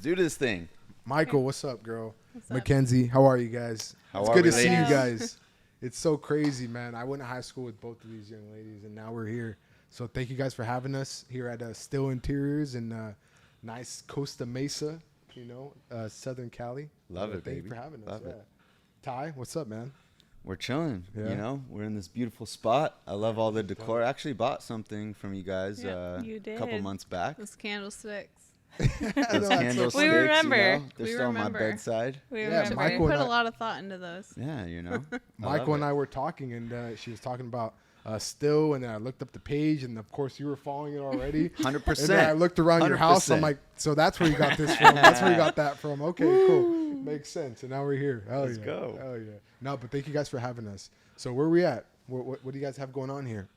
do this thing. Mykal, what's up, girl? What's up? Mackenzie, how are you guys? How It's are good we, to see you ladies? guys. It's so crazy, man. I went to high school with both of these young ladies, and now we're here. So thank you guys for having us here at Still Interiors in nice Costa Mesa, Southern Cali. Love it, Thank baby. you for having us. Love yeah. it. Ty, what's up, man? We're chilling, Yeah. We're in this beautiful spot. I love all the decor. I actually bought something from you guys You a couple did. months back. Those candlesticks. Those candlesticks, We remember. they're We still on my remember. bedside. We Yeah, remember. Mykal We and put a I- lot of thought into those. Yeah, I love Mykal and it. I were talking, and she was talking about Still, and then I looked up the page, and of course you were following it already. 100%. And then I looked around your house. I'm 100%. like, so that's where you got this from. That's where you got that from. Okay, cool. Makes sense. And now we're here. Hell Let's yeah. go. Hell yeah. No, but thank you guys for having us. So where are we at? What do you guys have going on here?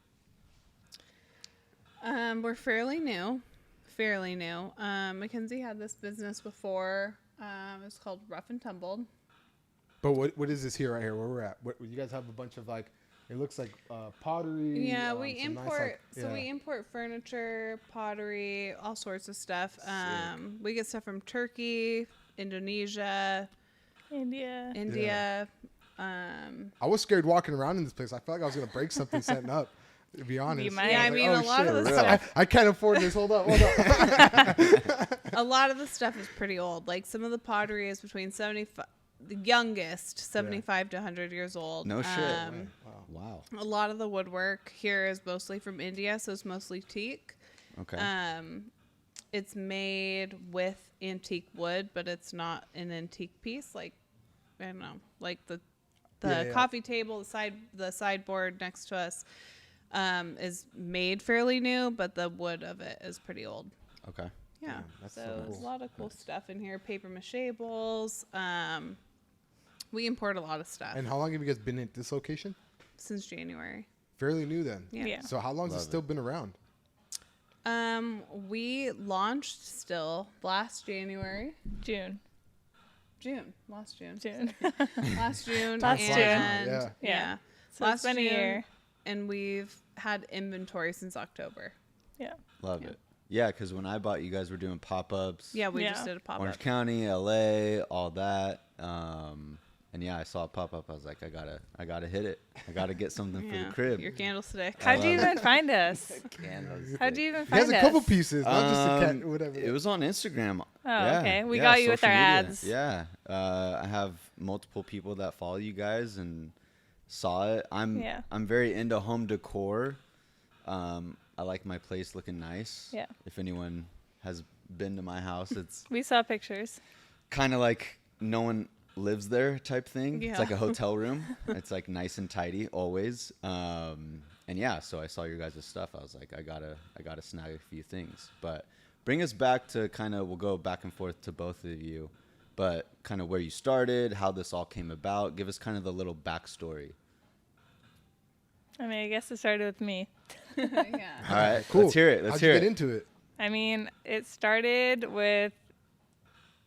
We're fairly new. Mackenzie had this business before. It's called Rough and Tumbled. But what is this here right here? Where we're at? What you guys have a bunch of it looks like pottery. Yeah, we some nice, import. yeah. We import furniture, pottery, all sorts of stuff. We get stuff from Turkey, Indonesia, India. I was scared walking around in this place. I felt like I was gonna break something setting up. To be honest. You might. Yeah, I was mean, like, a lot of the real. stuff. I can't afford this. Hold up. A lot of the stuff is pretty old. Like some of the pottery is between 75, the youngest 75 to 100 years old. No shit. Wow. Wow. A lot of the woodwork here is mostly from India, so it's mostly teak. Okay. It's made with antique wood, but it's not an antique piece. Like, I don't know, like the Yeah. coffee table, the sideboard next to us is made fairly new, but the wood of it is pretty old. Okay. Yeah, that's so so there's cool. a lot of cool stuff in here. Paper mache bowls. We import a lot of stuff And how long have you guys been at this location? since January. Fairly new then. Yeah. So how long has it still been around? We launched still last January. June. Last June. June. Last June. Last June. and Yeah. Yeah. So Last it's been a June, year. and we've had inventory since October. Yeah. Love Yeah. it. Yeah, because when I bought you guys were doing pop-ups. Yeah, we Yeah. just did a pop Orange up. County, LA, all that. And yeah, I saw it pop up. I was like, I gotta hit it. I gotta get something for the crib. Your candlestick. How'd you love even find us? Candles. How'd you even He has find a us? couple pieces, not just a cat, whatever. It was on Instagram. Oh, okay. We got you with social our media. ads. Yeah. I have multiple people that follow you guys and saw it. I'm very into home decor. I like my place looking nice. Yeah. If anyone has been to my house, it's We saw pictures. kind of like no one lives there type thing. Yeah. It's like a hotel room. It's like nice and tidy always. And yeah, so I saw your guys' stuff. I was like, I gotta snag a few things. But bring us back to we'll go back and forth to both of you, but kind of where you started, how this all came about. Give us kind of the little backstory. I mean, I guess it started with me. Yeah. All right, Cool. Let's hear it. How'd you get into it? I mean, it started with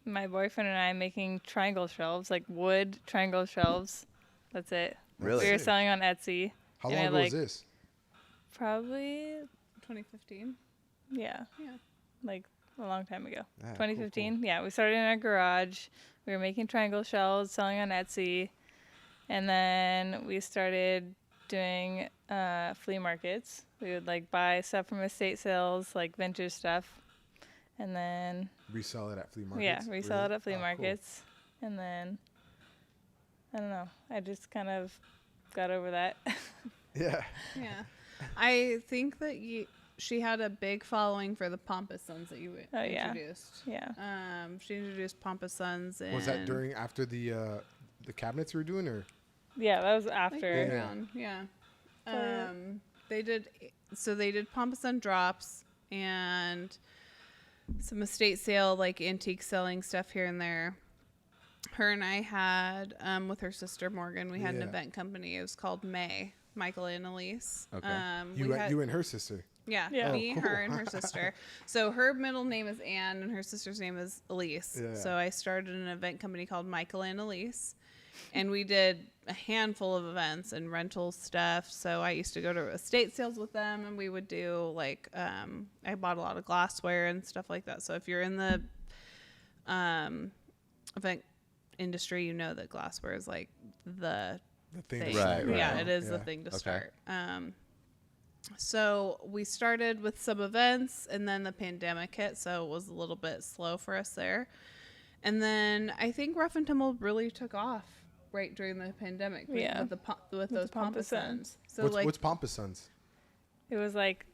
my boyfriend and I making triangle shelves, like wood triangle shelves. That's it. Really? We were selling on Etsy. How And long I, ago was like, this? Probably, 2015. yeah, Yeah. like a long time ago. Ah, cool, 2015. Yeah, we started in our garage. We were making triangle shelves, selling on Etsy. And then we started doing flea markets. We would like buy stuff from estate sales, like vintage stuff. And then, Resell it at flea markets? yeah, resell Really? it at flea Oh, cool. markets. And then, I don't know, I just kind of got over that. Yeah. Yeah. I think that she had a big following for the Pampas Sons that you Oh, yeah. introduced. Yeah. She introduced Pampas Sons. Was that during after the cabinets you were doing, or? Yeah, that was Like after. right around, yeah. So- They did Pampas Sun drops and some estate sale, like antique selling stuff here and there. Her and I had, with her sister Morgan, we had an Yeah. event company. It was called Mykal and Elise. Okay. You and her sister. Yeah, Yeah. me, Oh, her, cool. and her sister. So her middle name is Anne, and her sister's name is Elise. Yeah. So I started an event company called Mykal and Elise, and we did a handful of events and rental stuff. So I used to go to estate sales with them, and we would do like I bought a lot of glassware and stuff like that. So if you're in the event industry, you know that glassware is like the thing. thing. Right, right. Yeah, it is the Yeah. thing to Okay. start. So we started with some events, and then the pandemic hit, so it was a little bit slow for us there. And then I think Rough and Tumble really took off right during the pandemic. Yeah. With those the Pampas Pampasons. So What's Pampas Sons? It was like,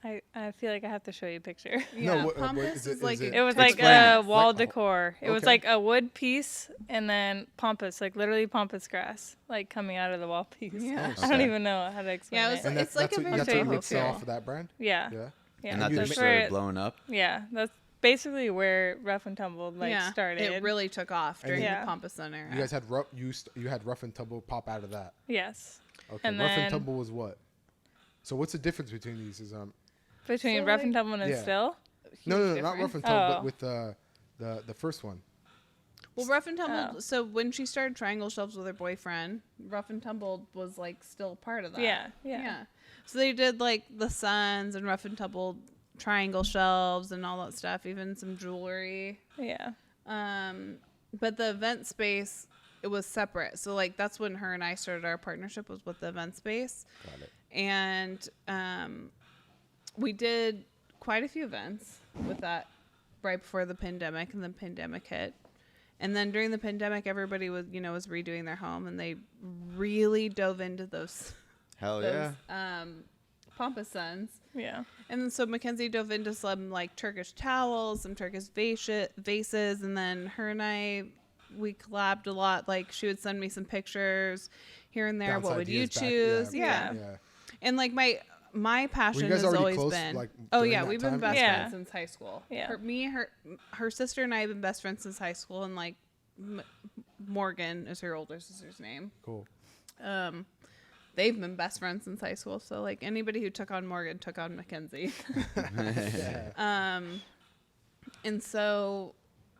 I feel like I have to show you a picture. yeah, what Pampas is like It was Explain like a it. wall Like- decor. It was okay. like a wood piece and then pampas, like literally pampas grass, like coming out of the wall piece. Yeah. I don't Okay. even know how to explain Yeah, it it. was And It's like that's a what very that's what visual you would sell feel. off of that brand. Yeah. Yeah. Yeah. And that you just made- started blowing up. Yeah. That's basically where Rough and Tumble yeah, started. It really took off And during Yeah. the Pampason era. You guys had you had Rough and Tumble pop out of that. Yes. Okay. And Rough and then- Tumble was what? So what's the difference between these? Is Between So, Rough and like- Tumble and Yeah. Still. no, Huge not Rough difference. and Tumble, Oh. but with the first one. Well, Rough and Tumble. Oh. So when she started Triangle Shelves with her boyfriend, Rough and Tumble was like still part of that. Yeah. So they did like the Suns and Rough and Tumble Triangle Shelves and all that stuff, even some jewelry. Yeah. But the event space, it was separate. So like that's when her and I started our partnership, was with the event space, Got it. and we did quite a few events with that right before the pandemic, and the pandemic hit. And then during the pandemic, everybody was redoing their home, and they really dove into those Hell yeah. Pampas Suns. Yeah. And then so Mackenzie dove into some like Turkish towels, some Turkish vases, and then her and I, we collabed a lot. Like she would send me some pictures here and there. Bounce What would you ideas back- choose? yeah. Yeah. And like my passion guys has already always close, been. like, Oh during yeah, that we've been time? best Yeah. friends since high school. Yeah. Her sister and I have been best friends since high school, and like Morgan is her older sister's name. Cool. They've been best friends since high school. So like anybody who took on Morgan took on Mackenzie. Yeah. And so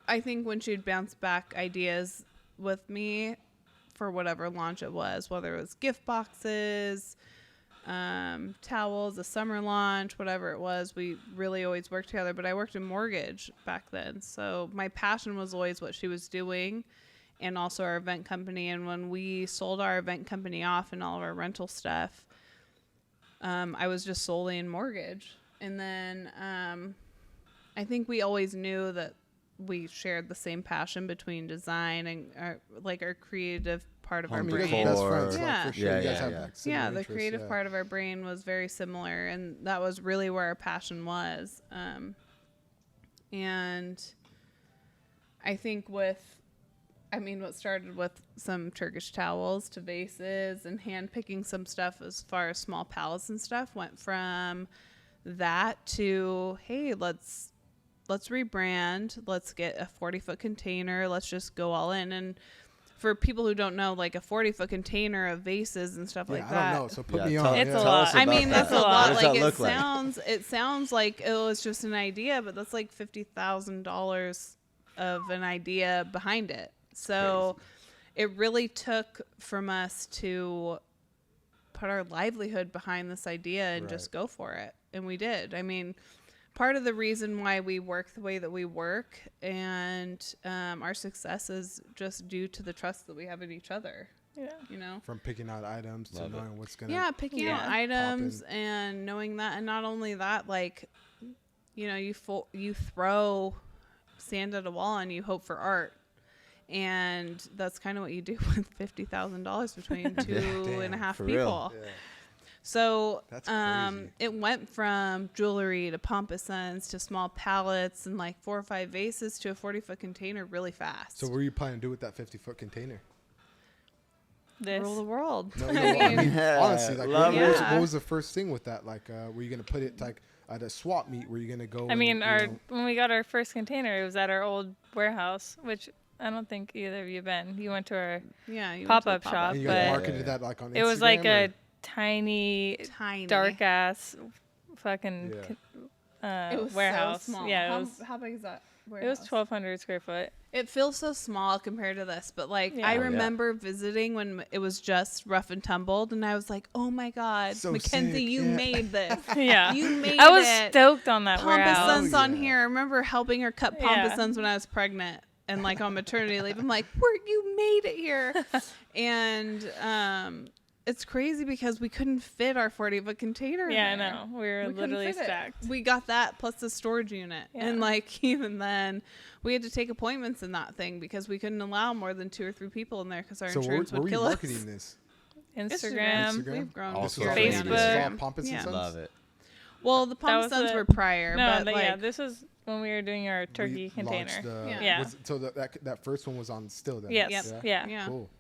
I think when she'd bounce back ideas with me for whatever launch it was, whether it was gift boxes, towels, a summer launch, whatever it was, we really always worked together. But I worked in mortgage back then. So my passion was always what she was doing, and also our event company. And when we sold our event company off and all of our rental stuff, I was just solely in mortgage. And then I think we always knew that we shared the same passion between design and our creative part of our Home You guys brain. are best decor. friends, Yeah. like, for sure. Yeah, You guys yeah, have yeah. like similar Yeah, the interests, creative yeah. part of our brain was very similar, and that was really where our passion was. And I think what started with some Turkish towels to vases and hand picking some stuff as far as small palettes and stuff went from that to, hey, let's rebrand, let's get a 40-foot container, let's just go all in. And for people who don't know, like a 40-foot container of vases and stuff like I that. don't know. So put Yeah, me tell- on. It's a yeah. tell lot. us I about mean, that's that. a What lot. does Like that look it sounds like it was just an idea, but that's like $50,000 of an idea behind it. So it really took from us to put our livelihood behind this idea and just go for it. And we did. I mean, part of the reason why we work the way that we work and our success is just due to the trust that we have in each other, Yeah. you know? From picking out items Love to it. knowing what's gonna. Yeah, picking out Yeah. items Pop and knowing that, and not only that, like, you throw sand at a wall and you hope for art, and that's kind of what you do with $50,000 between two and a half for people. real. Yeah. So That's crazy. it went from jewelry to Pampasons to small palettes and like 4 or 5 vases to a 40-foot container really fast. So what are you planning to do with that 50-foot container? This. Rule the world. No, I mean, Yeah, honestly, like love it. what was the first thing with that? Like, were you gonna put it like at a swap meet? Were you gonna go? I mean, and, when we got our first container, it was at our old warehouse, which I don't think either of you been. You went to our Yeah, you went to the Pop-up pop-up. shop, and you guys but marketed that like on Instagram. it was like a or- tiny, Tiny. dark ass fucking Yeah. It was warehouse. so small. Yeah, how, it was how big is that? It was 1,200 square foot. It feels so small compared to this, but like Yeah. I Oh, remember visiting when it was just rough and tumbled, and I was like, "Oh my god, So Mackenzie, sick, you yeah. made this! Yeah. You made I was it!" stoked on that Pompous warehouse. Suns Oh, on yeah. here. I remember helping her cut Pompous Yeah. Suns when I was pregnant and like on maternity leave. I'm like, you made it here," and it's crazy because we couldn't fit our 40-foot container. Yeah, I in there. know. We were We couldn't literally fit it. stacked. We got that plus the storage unit. Yeah. And like even then we had to take appointments in that thing because we couldn't allow more than 2 or 3 people in there because our So where insurance were would you kill marketing us. this? Instagram. We've grown All This social was all- purely media. on This was all Instagram. Pompous and Yeah. Sons? Love it. Well, the That Pompous was Suns the- were prior, No, but like yeah, this was when we were doing our turkey We container. launched the- Yeah. So that first one was on still then? Yes. Yep. Yeah. yeah. Cool.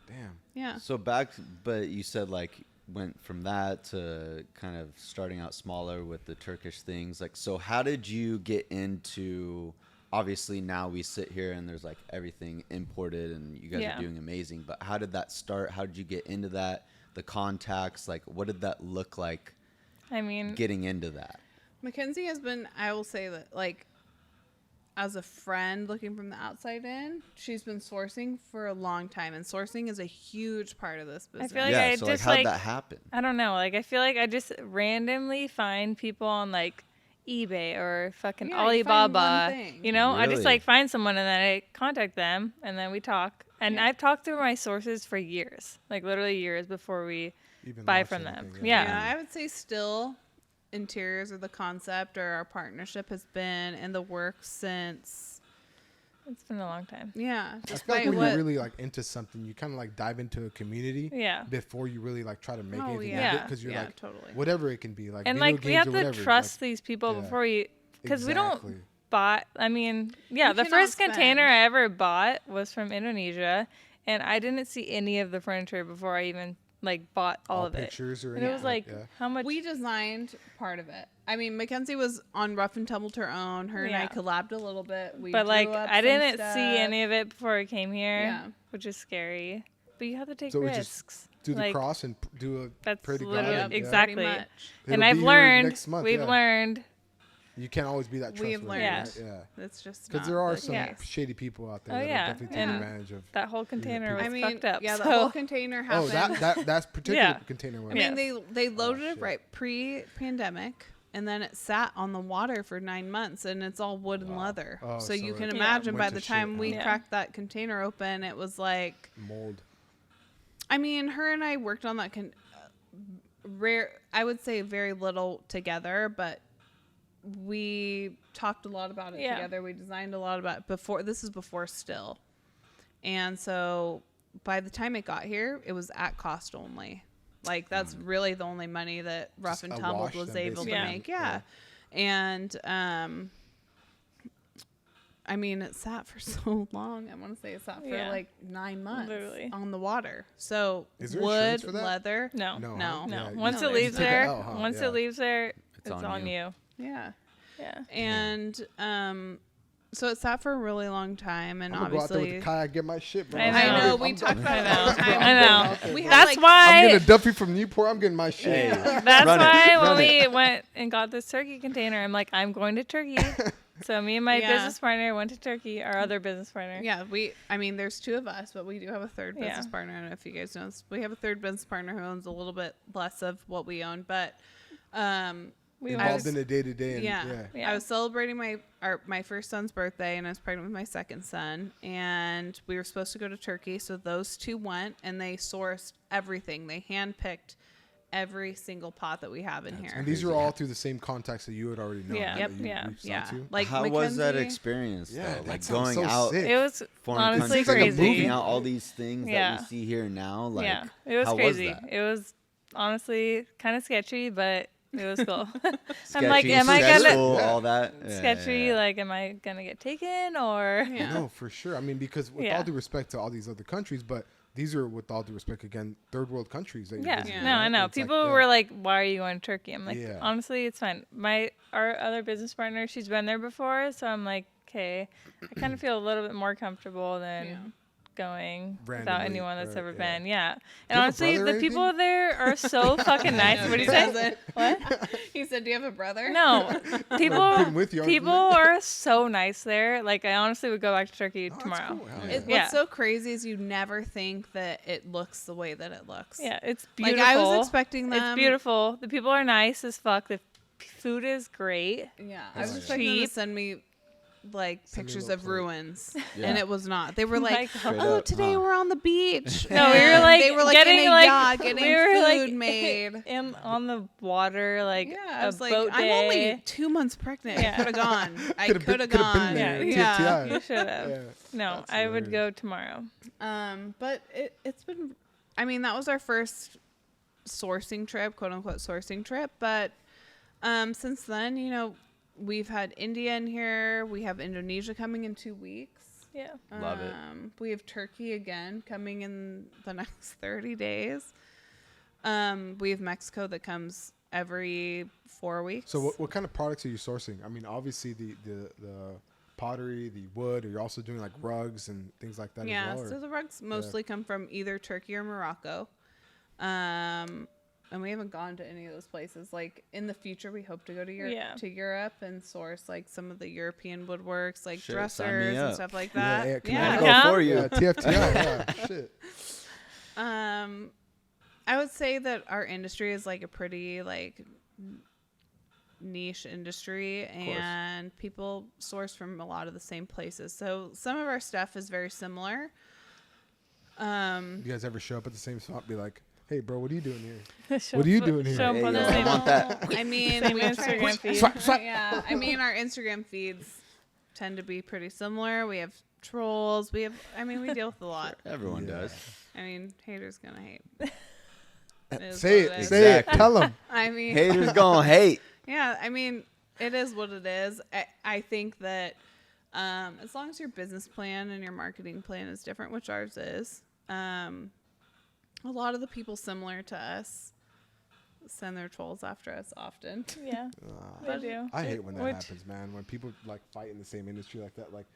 Damn. Yeah. So but you said like went from that to kind of starting out smaller with the Turkish things. Like, so how did you get into, obviously now we sit here and there's like everything imported and you guys Yeah. are doing amazing, but how did that start? How did you get into that? The contacts, like what did that look like I mean, getting into that? Mackenzie has been, I will say that, like, as a friend looking from the outside in, she's been sourcing for a long time, and sourcing is a huge part of this business. feel like yeah, I so like just, how'd like- that happen? I don't know. Like, I feel like I just randomly find people on like eBay or fucking Yeah, you find one Alibaba. thing. You know, I just Really? like find someone and then I contact them and then we talk. And Yeah. I've talked through my sources for years, like literally years before we Even buy launch from anything, them. Yeah, Yeah. I would say still interiors or the concept or our partnership has been in the works since, It's been a long time. yeah. I Just feel like by when what, you're really like into something, you kind of like dive into a community Yeah. before you really like try to make oh, anything yeah. because you're yeah, like totally. whatever it can be like And video like we games have or to whatever, trust like, these people yeah. before we, because we don't exactly. buy. I mean, yeah, You the cannot first container spend. I ever bought was from Indonesia, and I didn't see any of the furniture before I even like bought all of it. pictures or And it was anything, like, yeah. how much? We designed part of it. I mean, Mackenzie was on Rough and Tumble to her own. Her and I Yeah. collabed a little bit. We But like, drew up I some didn't stuff. see any of it before I came here, Yeah. which is scary. But you have to take So we just risks. do the like, cross and do a That's pretty literally garden, yeah. exactly. Pretty much. It'll And be I've here learned, next month, we've yeah. learned, You can't always be that We've trustworthy. learned. right? Yeah. It's just Because not there are the some case. shady people out there Oh, that yeah. will definitely take And advantage of. that whole container was I mean, fucked up. yeah, the so. whole container Oh, happened. that's particular Yeah. container one. I mean, Yes. they loaded it shit. right pre-pandemic, and then it sat on the water for 9 months, and it's all wood and leather. Oh, so you so can it imagine went by to the shit, time we huh? Yeah. cracked that container open, it was like, Mold. I mean, her and I worked on that rare. I would say very little together, but we talked a lot about it Yeah. together. We designed a lot about it before. This is before still, and so by the time it got here, it was at cost only. Like that's really the only money that Rough Just and a Tumbled wash was then, able to basically. make. Yeah. And I mean, it sat for so long. I want to say it sat for Yeah. like 9 months Literally. on the water. So Is there insurance wood, for that? leather. No. No. No. huh? No. Yeah, you Once No, it there's leaves no- there, Oh, huh, once yeah. it leaves there, it's on on you. you. Yeah. Yeah. And so it sat for a really long time, and I'm gonna go out there with obviously, the kayak, get my shit, bro. I I know. know I'm we done. talked about it I all the know. time. I know. We had That's like, I'm why. getting a Duffy from Newport. I'm getting my shit. Hey. That's Run it. why when Run we went and got this turkey container, I'm like, I'm going to Turkey. So me and my Yeah. business partner went to Turkey. Our other business partner. yeah, I mean, there's 2 of us, but we do have a third Yeah. business partner. I don't know if you guys know this. We have a third business partner who owns a little bit less of what we own, but We Involved was- in the day to day. yeah. Yeah. I was celebrating my first son's birthday, and I was pregnant with my second son, and we were supposed to go to Turkey. So those 2 went, and they sourced everything. They handpicked every single pot that we have in here. And these are all through the same contacts that you had already known. Yeah. right, Yep, that you yeah. reached out Yeah, to? like How was that Mackenzie- experience Yeah, though? that Like sounds going so out sick. It was foreign honestly countries, like crazy. moving out all these things Yeah. that we see here now. Like, yeah, it was how crazy. Was that? It was honestly kind of sketchy, but it was cool. Sketchy, I'm like, am I stressful, gonna Yeah. all that? Yeah, sketchy? yeah. Like, am I gonna get taken or? Yeah. No, for sure. I mean, because with Yeah. all due respect to all these other countries, but these are, with all due respect, again, third world countries. That you're Yeah, visiting, Yeah. no, I right? know. It's like, People yeah. were like, "Why are you going to Turkey?" I'm like, Yeah. honestly, it's fine. Our other business partner, she's been there before, so I'm like, okay, I kind of feel a little bit more comfortable than Yeah. going without Randomly, anyone that's right, ever yeah. been. Yeah. Do And you have a honestly, brother or the people anything? there are so fucking nice. What do you say? What? He said, "Do you have a brother?" No. People been with you, aren't people you? are so nice there. Like, I honestly would go back to Turkey Oh, that's tomorrow. cool. Hell Yeah. yeah. What's Yeah. so crazy is you never think that it looks the way that it looks. Yeah, it's Like beautiful. I was expecting them. It's beautiful. The people are nice as fuck. The food is great. Yeah, I That's was expecting them to cheap. send me like Send me a pictures little of plate. ruins, Yeah. and it was not. They were like, Straight "Oh, up, today huh? we're on the beach." No, we were And like they were like getting in a like yacht, getting we were food like made. on the water, like Yeah, I a was like, boat I'm day. only 2 months pregnant. Yeah. I could have gone. I Coulda could have been- coulda been gone. there. Yeah. TFTI. You should have. Yeah. No, That's I would hilarious. go tomorrow. But it's been. I mean, that was our first sourcing trip, quote unquote sourcing trip. But since then, you know, we've had India in here. We have Indonesia coming in 2 weeks. Yeah. Love it. We have Turkey again coming in the next 30 days. We have Mexico that comes every 4 weeks. So what kind of products are you sourcing? I mean, obviously the pottery, the wood. Are you also doing like rugs and things like that Yeah, as well? so the rugs mostly come from either Turkey or Morocco. And we haven't gone to any of those places. Like in the future, we hope to go to Europe and source like some or the European woodworks, like Shit, sign me dressers and up. stuff like Yeah, that. yeah, can I I go Come? for you. Yeah, TFTI. Yeah, shit. I would say that our industry is like a pretty like niche industry, and people source from a lot of the same places. So some of our stuff is very similar. You guys ever show up at the same spot and be like, "Hey, bro, what are you doing here?" Show What are you up- doing here? Show up Hey, on the yo, I same. want that. I mean, Same we Instagram feed. Swipe, swipe. Yeah, I mean, our Instagram feeds tend to be pretty similar. We have trolls. We deal with a lot. Everyone Yeah. does. I mean, haters gonna hate. It is Say what it. it is. Say it. Exactly. Tell them. I mean, Haters gonna hate. yeah, I mean, it is what it is. I think that as long as your business plan and your marketing plan is different, which ours is, a lot of the people similar to us send their trolls after us often. Yeah, Ah, they do. I hate when that Which- happens, man. When people like fight in the same industry like that, like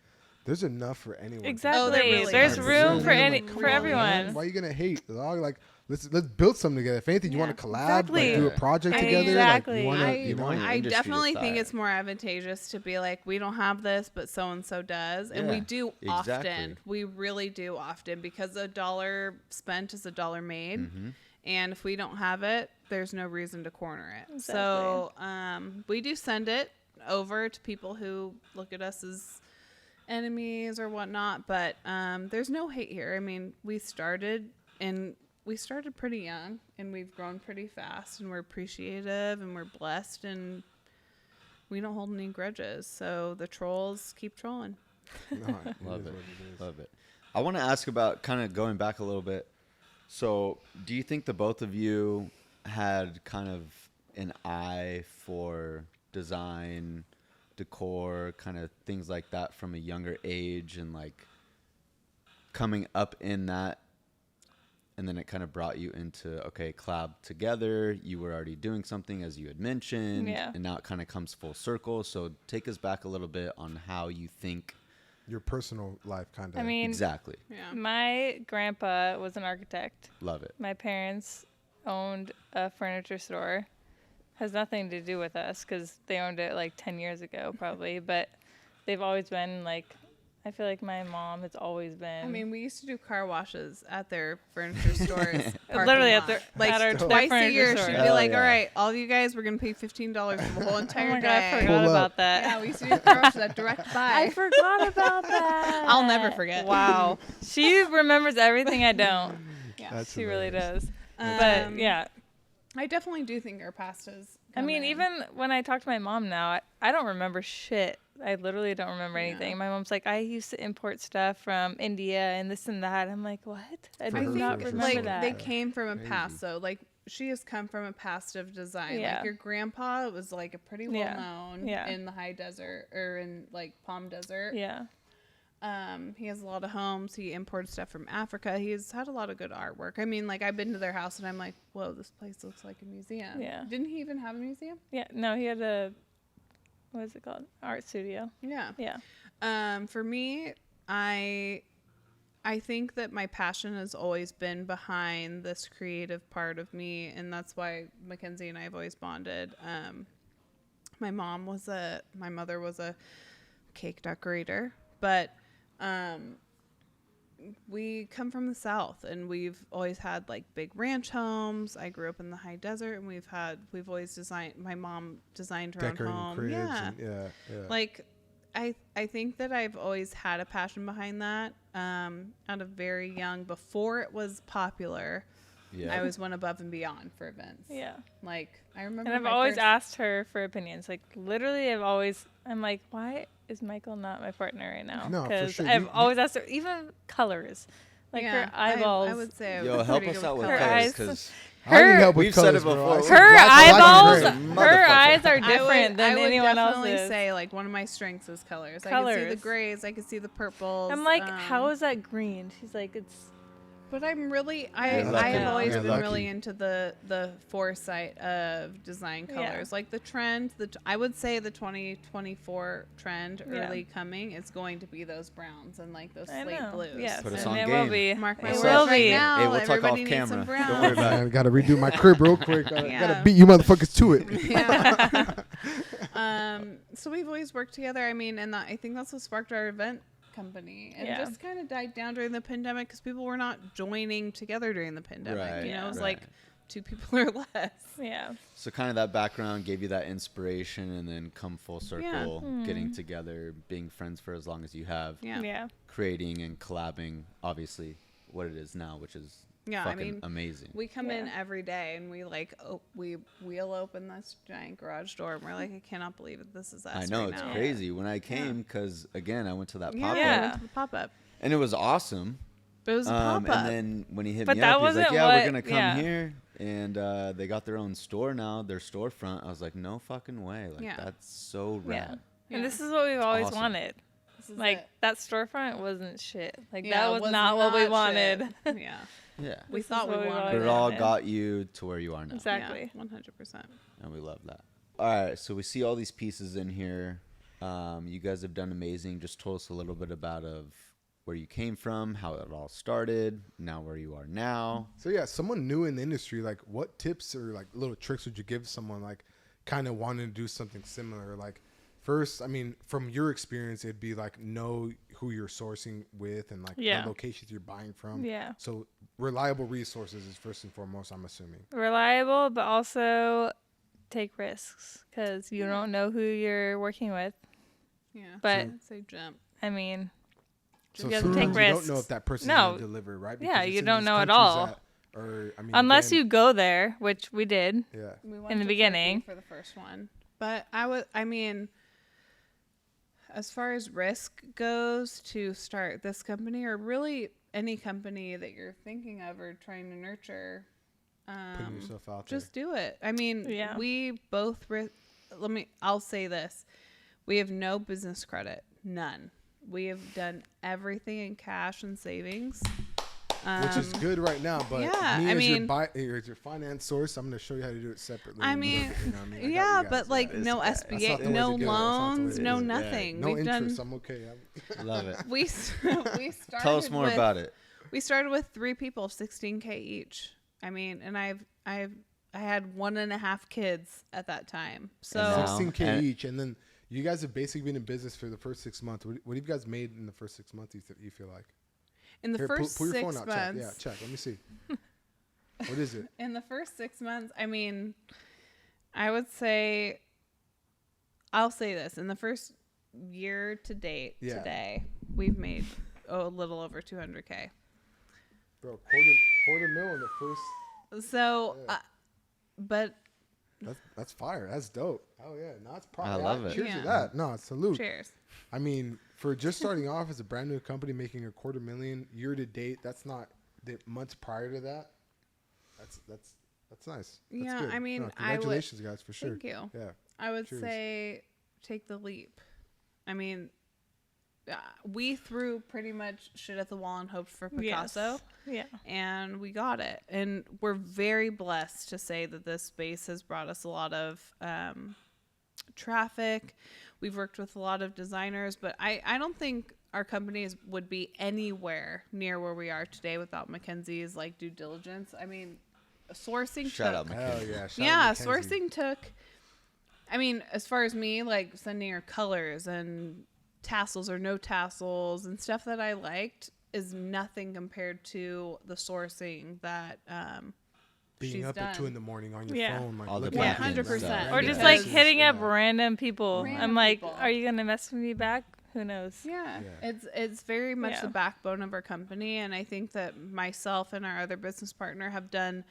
there's enough for anyone. Exactly. Oh, there really There's is. room for any Come for on, everyone. man. Why are you gonna hate? Dog? Like let's build something together. If anything, you want to collab, Exactly. like do a project I- together. Exactly. Like, you wanna, I, you know, want your I industry to definitely think thrive. it's more advantageous to be like, we don't have this, but so and so does, and we Yeah, do exactly. often. We really do often, because a dollar spent is a dollar made, Mm-hmm. and if we don't have it, there's no reason to corner it. Exactly. So we do send it over to people who look at us as enemies or whatnot, but there's no hate here. I mean, we started pretty young, and we've grown pretty fast, and we're appreciative, and we're blessed, and we don't hold any grudges. So the trolls keep trolling. no, Love is it. what is. Love it. I want to ask about kind of going back a little bit. So, do you think the both of you had kind of an eye for design, decor, kind of things like that from a younger age, and like coming up in that, and then it kind of brought you into, okay, collab together. You were already doing something, as you had mentioned, Yeah. and now it kind of comes full circle. So take us back a little bit on how you think Your personal life, kind of. I mean, exactly. Yeah. my grandpa was an architect. Love it. My parents owned a furniture store. Has nothing to do with us because they owned it like 10 years ago, probably. But they've always been like, I feel like my mom has always been. I mean, we used to do car washes at their furniture stores. literally at parking their lot. Like at our twice furniture a year, store. she'd Hell be like, yeah. "All right, all you guys, we're gonna pay $15 for the whole Oh entire my god, I day." forgot Pull up. about that. Yeah, we used to do car washes at Direct Buy. I forgot about that. I'll never forget. Wow, she remembers everything I don't. Yeah. That's She really hilarious. does. But Um, yeah, I definitely do think our pastas. I mean, even when I talk to my mom now, I don't remember shit. I literally don't remember Yeah. anything. My mom's like, I used to import stuff from India and this and that. I'm like, what? I For do her not furniture remember like that. they came from a Crazy. past, so like she has come from a past of design. Yeah. Like your grandpa was like a pretty well Yeah. known Yeah. in the high desert or in like Palm Desert. Yeah. He has a lot of homes. He imported stuff from Africa. He's had a lot of good artwork. I mean, like I've been to their house and I'm like, whoa, this place looks like a museum. Yeah. Didn't he even have a museum? Yeah. No, he had a, what is it called? Art studio. Yeah. Yeah. For me, I I think that my passion has always been behind this creative part of me, and that's why Mackenzie and I have always bonded. My mother was a cake decorator, but we come from the South, and we've always had like big ranch homes. I grew up in the high desert, and we've always designed. My mom designed her Decorating own home. cribs. Yeah. Yeah. Like, I think that I've always had a passion behind that. Out of very young, before it was popular, I always went above and beyond for events. Yeah. Like, I remember. And I've always asked her for opinions. Like, literally, I'm like, why is Mykal not my partner right now? No, for Because sure. I've always asked her, even colors. Like, her eyeballs. I would say. Yo, help us out with Her colors, eyes. because I need help with We've said colors, it bro. before. I see her black and eyeballs, gray. her eyes are I different than anyone I would definitely else's. say, like, one of my strengths is colors. I can see the grays. I can see the purples. I'm like, how is that green? She's like, it's. But I'm really, I You're lucky. have always You're been lucky. really into the foresight of design colors. Like the trend, I would say the 2024 trend early coming is going to be those browns and like those slate blues. Yes, Put us and on it game. will be. Mark my It words will right be. now. Hey, we'll talk Everybody off needs some camera. Don't browns. worry about it. I gotta redo my crib real quick. Gotta Yeah. beat you motherfuckers to it. Yeah. So we've always worked together. I mean, and I think that's what sparked our event company, and just kind of died down during the pandemic because people were not joining together during the pandemic. Right, You know, it was right. like 2 people or less. Yeah. So kind of that background gave you that inspiration, and then come full circle, getting together, being friends for as long as you have, Yeah. creating and collabing, obviously what it is now, which is fucking amazing. We come in every day and we like we wheel open this giant garage door and we're like, I cannot believe it. This is us. I know, right it's now. crazy when I came, because again, I went to that pop-up, We went to the pop-up. and it was awesome. But it was a pop-up. And then when he hit But me that up, he's like, wasn't yeah, we're what- gonna come yeah. here, and they got their own store now, their storefront. I was like, no fucking way, like that's so rad. And this is what we've always awesome. wanted. This is Like, it. that storefront wasn't shit. Like, Yeah, that it was not what we shit. wanted. Yeah. Yeah, We This is thought we what we wanted but wanted. it all Yeah. got you to where you are now. Exactly. Yeah, 100%. And we love that. All right, so we see all these pieces in here. You guys have done amazing. Just told us a little bit about where you came from, how it all started, now where you are now. So yeah, someone new in the industry, like what tips or like little tricks would you give someone like kind of wanting to do something similar? Like first, I mean, from your experience, it'd be like know who you're sourcing with and like Yeah. what locations you're buying from. Yeah. So reliable resources is first and foremost, I'm assuming. Reliable, but also take risks because you don't know who you're working with. Yeah. But I'd say jump. I mean, So you have to sometimes take you risks. don't know if that person's No. going to deliver, right? Yeah, it's you in don't these know at countries all. I mean, unless again, you go there, which we did. Yeah. We went In the to beginning. Turkey for the first one. But I mean, as far as risk goes to start this company or really any company that you're thinking of or trying to nurture, Putting yourself out there. just do it. I mean, Yeah. we both, I'll say this. We have no business credit. None. We have done everything in cash and savings. Which is good right now, but yeah, me I as mean- your finance source, I'm going to show you how to do it separately. I and mean, you know what I mean? I got you yeah, guys, but like yeah. no That's not SBA, the way no to go. That's not the way loans, to no do it. nothing. no We've interest. done. I'm okay. Love it. We started. Tell us more with, about it. We started with 3 people, 16K each. I mean, and I had 1.5 kids at that time. So And now- 16K and- each, and then you guys have basically been in business for the first 6 months. What have you guys made in the first 6 months? You feel like? in the Here, first pull your 6 phone out. months, Check. Let me see. What is it? in the first 6 months, I mean, I would say, I'll say this: in the first year to date, Yeah. today, we've made a little over 200K. Bro, quarter mil in the first. So, Yeah. but That's fire. That's dope. Oh yeah, no, it's probably. I love it. Cheers to Yeah. that. No, salute. cheers. I mean, for just starting off as a brand new company making $250,000 year to date, that's not the months prior to that. That's nice. That's Yeah, good. I mean, No, I would- congratulations, guys, for sure. Thank you. Yeah. I would Cheers. say take the leap. I mean, we threw pretty much shit at the wall and hoped for Picasso, Yeah. and we got it. And we're very blessed to say that this space has brought us a lot of traffic. We've worked with a lot of designers, but I don't think our companies would be anywhere near where we are today without Mackenzie's like due diligence. I mean, sourcing Shout took, out Hell Mackenzie. yeah. Shout yeah, out Mackenzie. sourcing took. I mean, as far as me, like sending her colors and tassels or no tassels and stuff that I liked is nothing compared to the sourcing that Being she's up done. at 2 a.m. on your Yeah. phone, like All the looking Yeah, at things, 100%. Or Yeah. just like Because- hitting up yeah. random people. Random I'm like, people. are you gonna mess with me back? Who knows? Yeah, Yeah. it's very much Yeah. the backbone of our company, and I think that myself and our other business partner have done.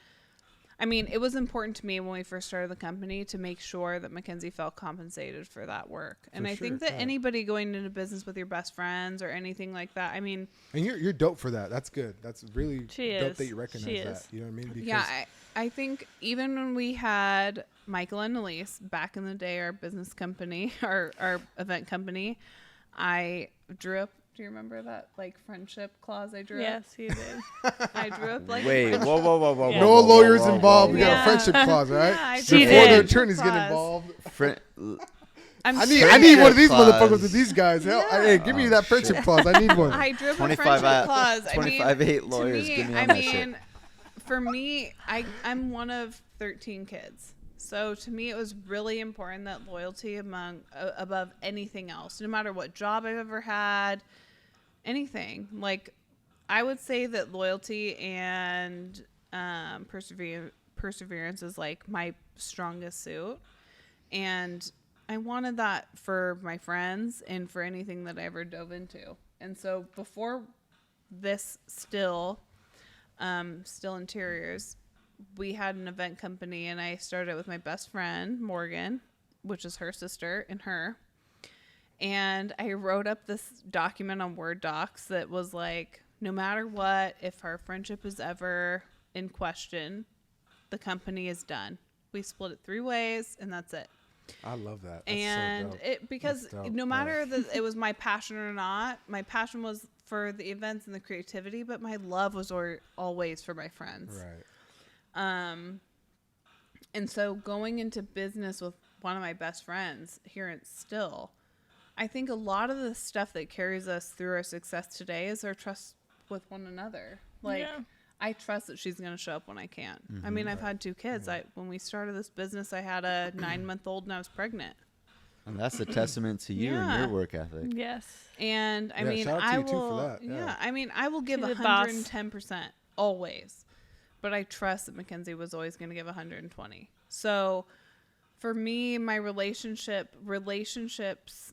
I mean, it was important to me when we first started the company to make sure that Mackenzie felt compensated for that work. And For I think sure, that yeah. anybody going into business with your best friends or anything like that, I mean, And you're dope for that. That's good. That's really She dope is. that you recognize She that. is. You know what I mean? Because yeah, I think even when we had Mykal and Elise back in the day, our business company, our event company, I drew up. Do you remember that like friendship clause I drew up? Yes, you did. I drew up like a Wait, friendship- whoa. Yeah. no whoa, whoa, lawyers whoa, involved. whoa, We got Yeah. a friendship clause, right? Yeah, I She drew Before up a did. the friendship attorneys get clause. involved. I'm I serious. need one of these Clause. motherfuckers with these guys. Hell, Yeah. hey, give me Oh, that friendship shit. clause. I need one. I drew up a 25 friendship out- clause. 25-8 to lawyers, me, give me I on that shit. mean, for me, I'm one of 13 kids. So to me, it was really important that loyalty above anything else, no matter what job I've ever had, anything. Like, I would say that loyalty and perseverance is like my strongest suit. And I wanted that for my friends and for anything that I ever dove into. And so before this still interiors, we had an event company, and I started with my best friend, Morgan, which is her sister and her. And I wrote up this document on Word docs that was like, no matter what, if our friendship is ever in question, the company is done. We split it 3 ways, and that's it. I love that. That's And so dope. it because That's dope. no matter that it was my passion or not, my passion was for the events and the creativity, but my love was always for my friends. Right. And so going into business with one of my best friends here at Still, I think a lot of the stuff that carries us through our success today is our trust with one another. Like, Yeah. I trust that she's going to show up when I can. I mean, I've had 2 kids. When we started this business, I had a 9-month-old and I was pregnant. And that's a testament to you Yeah. and your work ethic. Yes. And I Yeah, mean, shout out to I you, too, for will, that. Yeah. I mean, I will give She's a boss. 110% always, but I trust that Mackenzie was always going to give 120. So for me, my relationships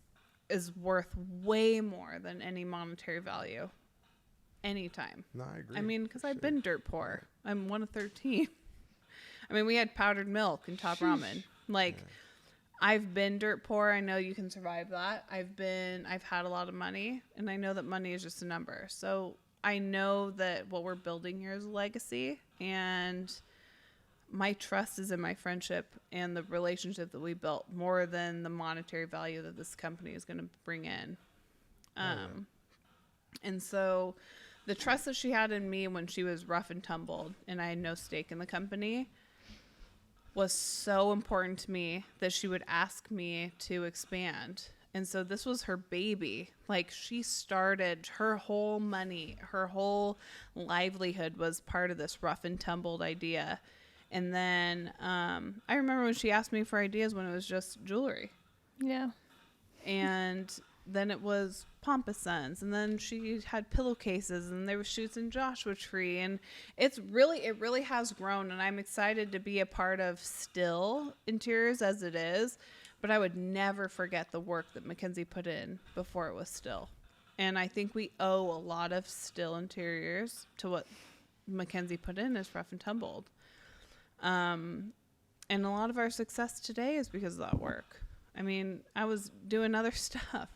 is worth way more than any monetary value. Anytime. No, I agree. I mean, because I've been dirt poor. I'm one of 13. I mean, we had powdered milk and top ramen. Like, I've been dirt poor. I know you can survive that. I've had a lot of money, and I know that money is just a number. So I know that what we're building here is a legacy, and my trust is in my friendship and the relationship that we built more than the monetary value that this company is going to bring in. And so the trust that she had in me when she was rough and tumbled and I had no stake in the company was so important to me that she would ask me to expand. And so this was her baby. Like, she started her whole money, her whole livelihood was part of this rough and tumbled idea. And then I remember when she asked me for ideas when it was just jewelry. Yeah. And then it was Pompous Sons, and then she had pillowcases, and there was shoots in Joshua Tree, and it really has grown, and I'm excited to be a part of Still Interiors as it is, but I would never forget the work that Mackenzie put in before it was Still. And I think we owe a lot of Still Interiors to what Mackenzie put in as Rough and Tumbled. And a lot of our success today is because of that work. I mean, I was doing other stuff.